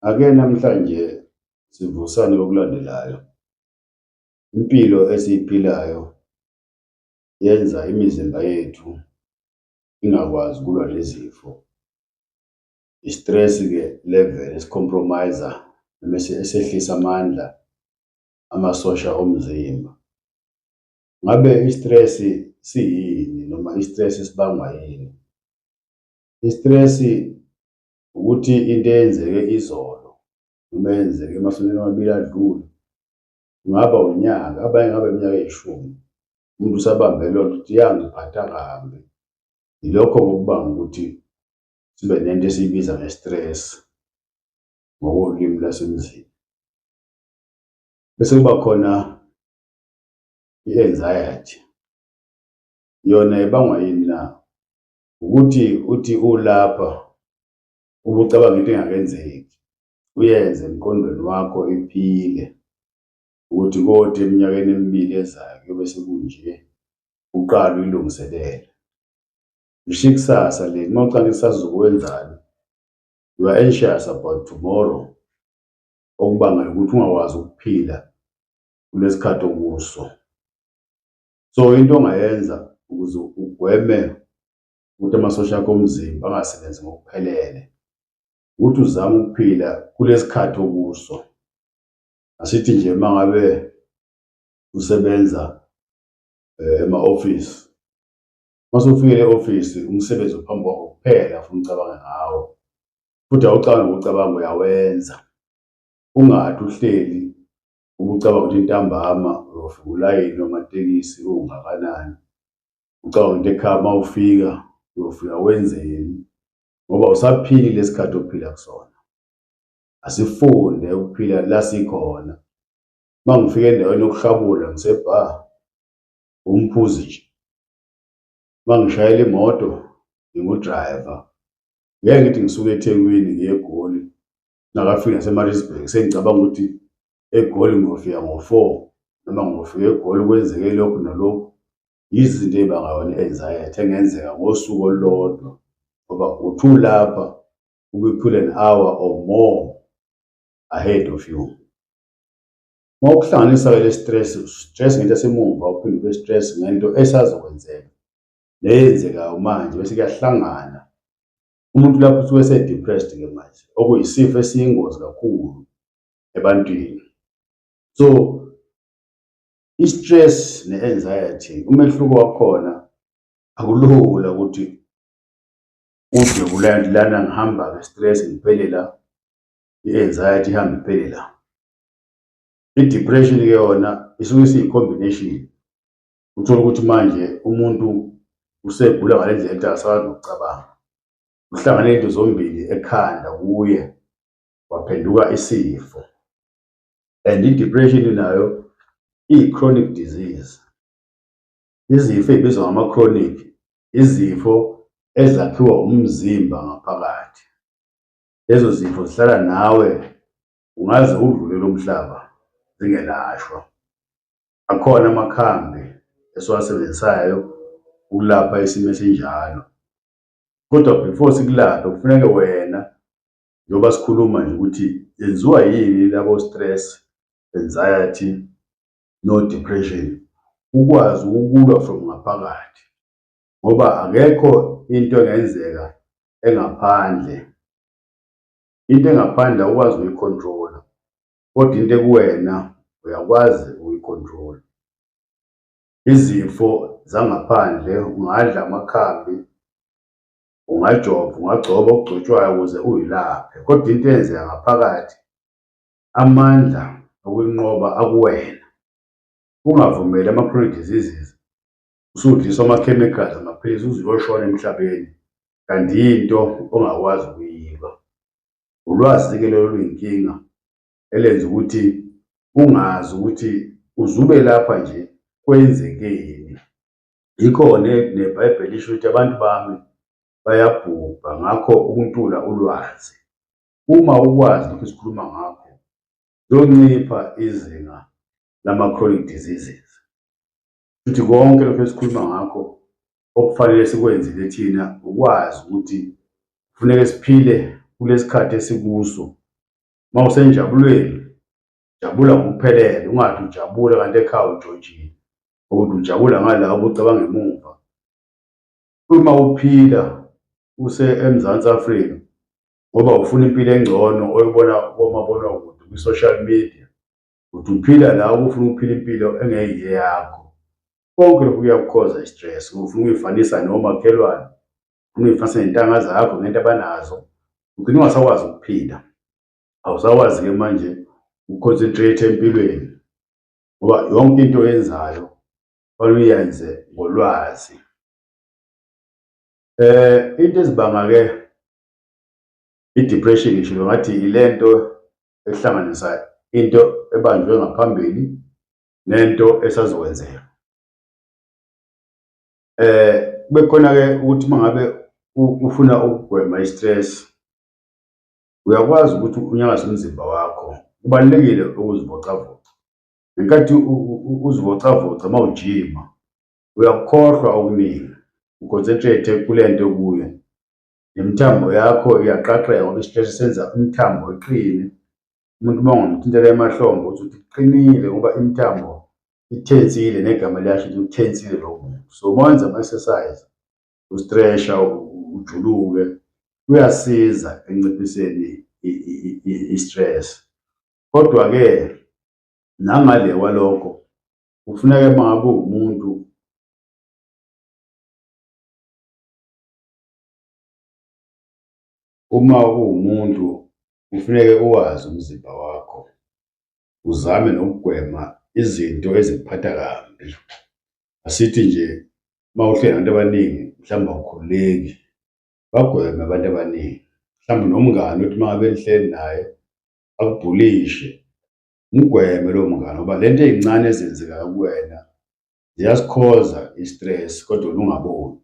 Ake namhlanje sivusane okulandelayo. Impilo esiyiphilayo yenza imizimba yethu ingakwazi ukulwa nezifo. I-stress-ke level esicompromise-a mese esehlisa amandla amasosha omzimba. Ngabe i-stress siyini noma i-stress sibangwa yini? I-stress ukuthi into eyenzeke izolo noma eyenzeke emasonweni amabili adlule, kungaba unyaka, abanye ngabe iminyaka eyishumi. Umuntu usabambe loo nto ukuthi yangiphatha kabi. Yilokho okubanga ukuthi sibe nento esiyibiza nge-stress ngokolimi lwasemzini. Bese kuba khona i-anxiety. Yona ibangwa yini na? Ukuthi uthi ulapha ubucabanga into engakenzeki, uyenze emqondweni wakho iphile ukuthi kodwa eminyakeni emibili ezayo kuyobe sekunje, uqale uyilungiselele. Ngisho ikusasa le uma ucala ikusasa uzokwenzani, you are anxious about tomorrow, okubangela ukuthi ungakwazi ukuphila kulesikhathi okuso. So into ongayenza ukuze ugweme ukuthi amasosha akho omzimba angasebenzi ngokuphelele, ukuthi uzame ukuphila kulesikhathi okuso. Asithi nje mangabe usebenza ema-office, masufika e-office umsebenzi ophambi kwakho kuphela ufuna ucabange ngawo, futhi awucabangi ngokucabanga uyawenza. Ungathi uhleli ubucabanga ukuthi ntambama uyofika ulayini wamatekisi ungakanani, ucabanga into ekhaya mawufika uyofika wenzeni, ngoba usaphili lesikhathi ophila kusona. Asifunde ukuphila la sikhona. Mangifika endaweni yokuhlabula ngisebha umphuzi nje. Mangishayela imoto ngingu-driver. Ngeke ngithi ngisuke eThekwini ngiye eGoli, ngakafika naseMaritzburg sengicabanga ukuthi eGoli ngiyofika ngo-4 noma ngiyofika eGoli kwenzeke lokhu nalokhu. Izinto ey'banga yona i-anxiety engenzeka ngosuku olulodwa, ngoba uthi ulapha ube an hour or more ahead of you. Uma ukuhlanganisa-ke le stress ngento esemuva, uphinde ube stress ngento esazokwenzeka neyenzekayo manje, bese kuyahlangana. Umuntu lapho usuke ese-depressed-ke manje, okuyisifo esiyingozi kakhulu ebantwini. So i-stress ne-anxiety umehluko wakhona akulula ukuthi ude uland lana ngihamba nge-stress ngiphele la, i-anxiety ihambe iphele la. I-depression-ke yona isuke isiyi-combination. Uthola ukuthi manje umuntu usegula ngale ndlela ukuthi akasakwazi nokucabanga. Uhlangane into zombili ekhanda kuye waphenduka isifo. And i-depression nayo iyi-chronic disease. Izifo ey'bizwa ngama-chronic, izifo ezakhiwa umzimba ngaphakathi. Lezo zifo zihlala nawe ungaze udlule lo mhlaba zingelashwa. Akhona amakhambi esiwasebenzisayo ukulapha isimo esinjalo. Kodwa before sikulaphe kufuneka wena, njengoba sikhuluma nje ukuthi yenziwa yini labo stress, anxiety no-depression, ukwazi ukulwa from ngaphakathi, ngoba akekho into engenzeka engaphandle. Into engaphandle awukwazi ukuyi-control-a, kodwa into ekuwena uyakwazi ukuyi-control-a. Izifo zangaphandle ungadla amakhambi, ungajova, ungagcoba okugcotshwayo ukuze uyilaphe, kodwa into eyenzeka ngaphakathi, amandla okuyinqoba akuwena. Ungavumeli ama-chronic diseases usudliswa ama-chemicals, amaphilisi uze uyoshona emhlabeni, kanti yinto ongakwazi ukuyilwa. Ulwazi-ke lolo luyinkinga elenza ukuthi ungazi ukuthi uzube lapha nje kwenzekeni. Yikho neBhayibheli lisho ukuthi abantu bami bayabhubha, ngakho ukuntula ulwazi. Uma ukwazi lokhu esikhuluma ngakho, kuyoncipha izinga lama-chronic diseases. Futhi konke lokhu esikhuluma ngakho okufanele sikwenzile thina ukwazi ukuthi kufuneke siphile kulesikhathi esikuso Uma usenjabulweni, jabula ngokuphelele, ungathi ujabule kanti ekhaya ujojile, ukuthi ujabula ngala ubucabanga emuva. Uma uphila eMzansi Afrika ngoba ufuna impilo engcono oyibona komabonakude kwi-social media, ukuthi uphila la ufuna ukuphila impilo engeyiyo yakho. Konke lokhu kuyakukhoza i-stress. Ufuna ukuyifanisa nomakhelwane, ufuna ukuyifanisa ney'ntanga zakho ngento abanazo, ugcine ungasakwazi ukuphila. Awusakwazi-ke manje uconcentrate empilweni ngoba yonke into oyenzayo fanele uyenze ngolwazi. Into ezibanga-ke i-depression ngisho ngathi ile nto ehlanganisa into ebanjwe ngaphambili nento esazokwenzeka. Bekhona-ke ukuthi uma ngabe ufuna ukugwema i-stress, uyakwazi ukuthi unyakaze umzimba wakho. Kubalulekile ukuzivocavoca. Ngenkathi uzivocavoca uma ujima, uyakukhohlwa okuningi, uconcentrate kule nto kuyo. Nemithambo yakho iyaqaqeka ngoba i-stress senza imithambo iqine. Umuntu uma ungamthintela emahlombe uthi iqinile ngoba imithambo ithensile, negama liyasho ukuthi uthensile lo muntu. So uma wenza ama-exercise, ustresha, ujuluke, kuyasiza ekunciphiseni i-stress. Kodwa-ke nangale kwalokho kufuneka uma ngabe uwumuntu kufuneke uwazi umzimba wakho, uzame nokugwema izinto ezikuphatha kambi. Asithi nje uma uhleli nabantu abaningi, mhlawumbe awukhululeki, bagweme abantu abaningi. Mhlawumbe nomngani uthi uma ngabe nihleli naye akubhulishe, mgweme lowo mngani ngoba lento ey'ncane ezenzeka kuwena ziyasikhoza i-stress, kodwa wena ungaboni.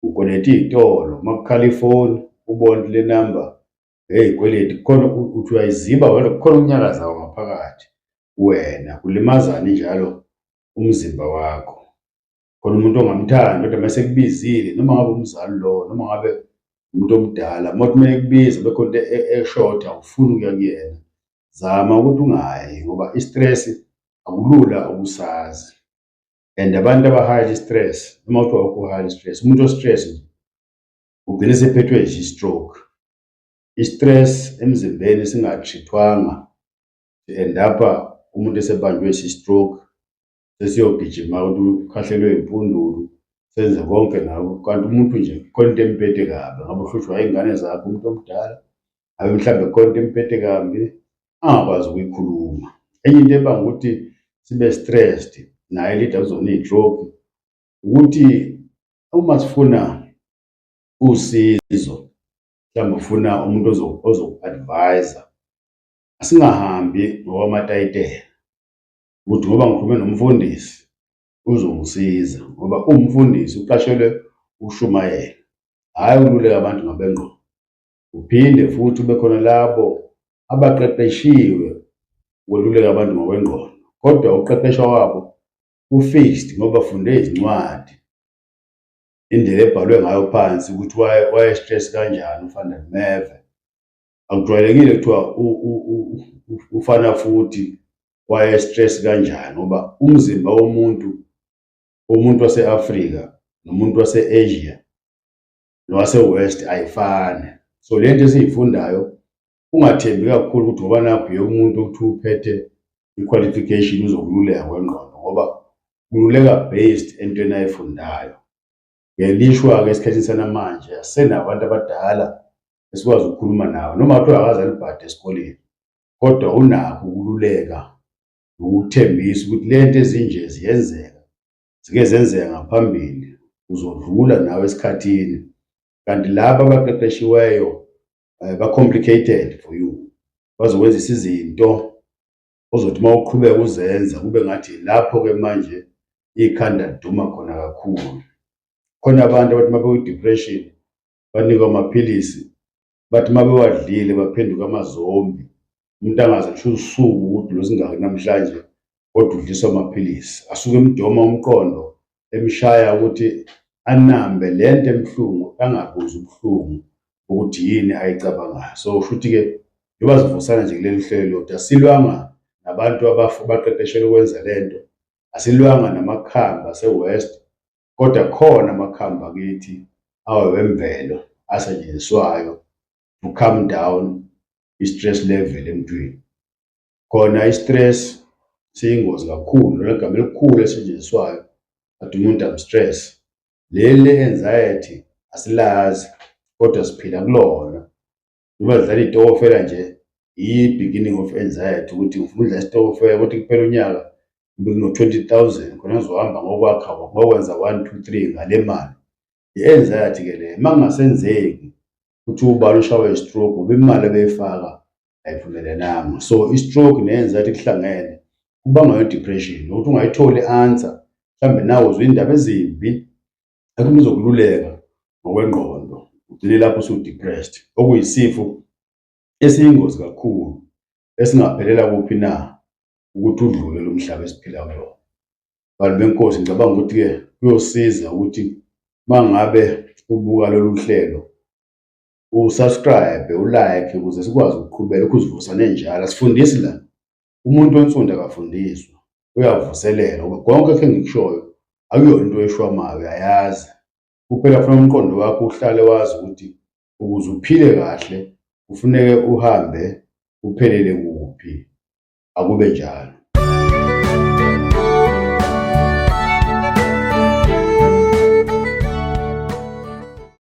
Ukonekta iy'tolo, uma kukhala ifoni ubone le namba ey'kweleti, kukhona uthi uyayiziba wena, kukhona ukunyakazayo ngaphakathi wena, kulimazani njalo umzimba wakho. Khona umuntu ongamthandi kodwa mase kubizile, noma ngabe umzali lo, noma ngabe umuntu omdala, uma kumele ekubize bekhona into eshoda awufuni ukuya kuyena, zama ukuthi ungayi ngoba i-stress akulula ukusazi. And abantu aba-highly stress, noma kuthiwa awukho highly stress, umuntu o-stress nje ugcine sephethwe i-stroke. I-stress emzimbeni singa-treat-wanga si-end-up-a umuntu esebanjwe isi-stroke, sesiyogijima ukuthi ukhahlelwe impundulu, senze konke ngako. Kanti umuntu nje khona into emphethe kabi, ngabe uhlutshwa iy'ngane zakhe, umuntu omdala, ngabe mhlawumbe khona into emphethe kambi angakwazi ukuyikhuluma. Enye into ebanga ukuthi sibe stressed naye leader uzone-stroke ukuthi uma sifuna usizo, mhlawumbe ufuna umuntu ozoku-advise-a, asingahambi ngokwamatayitela ukuthi ngoba ngikhulume nomfundisi uzongisiza, ngoba umfundisi uqashelwe ushumayela, hhayi ukululeka abantu ngabengqondo. Uphinde futhi ube khona labo abaqeqeshiwe ukweluleka abantu ngokwengqondo, kodwa uqeqesho wabo u-fixed ngoba bafunde izincwadi, indlela ebhalwe ngayo phansi ukuthi waye-stress kanjani uFan der Merwe. Akujwayelekile kuthiwa ufana futhi waye-stress kanjani ngoba umzimba womuntu wase-Afrika nomuntu wase-Asia nowase-West ayifani. So lento esiyifundayo ungathembi kakhulu ukuthi ngoba nakhu umuntu ukuthi uphethe i-qualification uzokululeka kwengqondo ngoba kululeka based entweni ayifundayo. Ngelishwa-ke esikhathini sanamanje asisenabantu abadala esikwazi ukukhuluma nabo, noma kuthiwa akaze alibhade esikoleni, kodwa unakho ukululeka nokuthembisa ukuthi lento ezinje ziyenzeka, zike zenzeka ngaphambili, uzodlula nawe esikhathini. Kanti laba abaqeqeshiweyo ba-complicated for you, bazokwenzisa izinto ozothi uma uqhubeka uzenza kube ngathi lapho-ke manje ikhanda liduma khona kakhulu. Khona abantu abathi uma beku-depression banikwa amaphilisi, bathi uma bewadlile baphenduka amazombi. Umuntu angaze kusho usuku ukuthi lo singaki namhlanje kodwa udliswa amaphilisi, asuke emdoma umqondo, emshaya ukuthi anambe lento emhlungu, angabuzi ubuhlungu ukuthi yini ayicabangayo. So kusho ukuthi-ke njengoba zivusana nje kuleli hlelo lodwa, asilwanga nabantu abaqeqeshelwe ukwenza lento, asilwanga namakhamba ase-West, kodwa khona amakhambi akithi awemvelo asetshenziswayo to calm down i-stress level emuntwini. Khona i-stress siyingozi kakhulu, lelo gama elikhulu elisetshenziswayo athi umuntu am-stress. Leli anxiety asilazi kodwa siphila kulona. Uma sidlala iy'tokofela nje i-beginning of anxiety ukuthi ufuna udlala isitokofela ukuthi kuphela unyaka bekuno-20,000 khona ngizohamba ngokwakha ngokwenza 1, 2, 3 ngale mali. I-anxiety-ke le uma kungasenzeki ukuthi ubani ushawe i-stroke ngoba imali ebeyifaka ayiphumelelanga. So i-stroke ne-anxiety kuhlangene kubanga i-depression ukuthi ungayitholi i-answer, mhlawumbe nawe uzwa iy'ndaba ezimbi akube uzokululeka ngokwengqondo, ugcine lapho usu-depressed, okuyisifo esiyingozi kakhulu esingaphelela kuphi na ukuthi udlule lo mhlaba esiphila kuwona. Bantu benkosi, ngicabanga ukuthi-ke kuyosiza ukuthi mangabe ubuka lolu hlelo usubscribe, ulike ukuze sikwazi ukuqhubeka ukuzivusane njalo. Asifundisi la, umuntu onsundu akafundiswa, uyavuselela ngoba konke akhe ngikushoyo akuyona into eshwamayo, uyayazi. Kuphela kufanele umqondo wakho uhlale wazi ukuthi ukuze uphile kahle kufuneke uhambe uphelele kuphi, akube njalo.